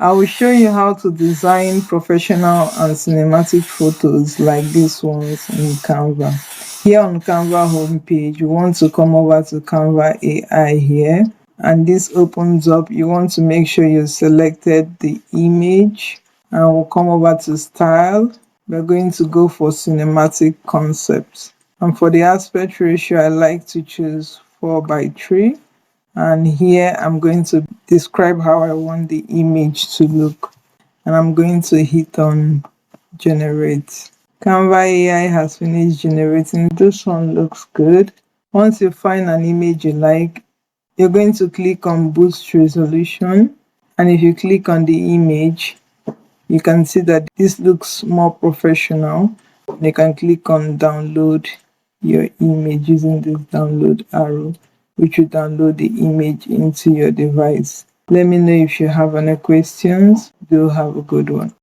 I will show you how to design professional and cinematic photos like these ones in Canva. Here on Canva homepage, you want to come over to Canva AI here, and this opens up. You want to make sure you selected the image, and we'll come over to style. We're going to go for cinematic concepts. And for the aspect ratio, I like to choose 4:3. And here I'm going to describe how I want the image to look, and I'm going to hit on generate. Canva AI has finished generating. This one looks good. Once you find an image you like, you're going to click on boost resolution, and if you click on the image, you can see that this looks more professional. You can click on download your image using this download arrow, which will download the image into your device. Let me know if you have any questions. Do have a good one.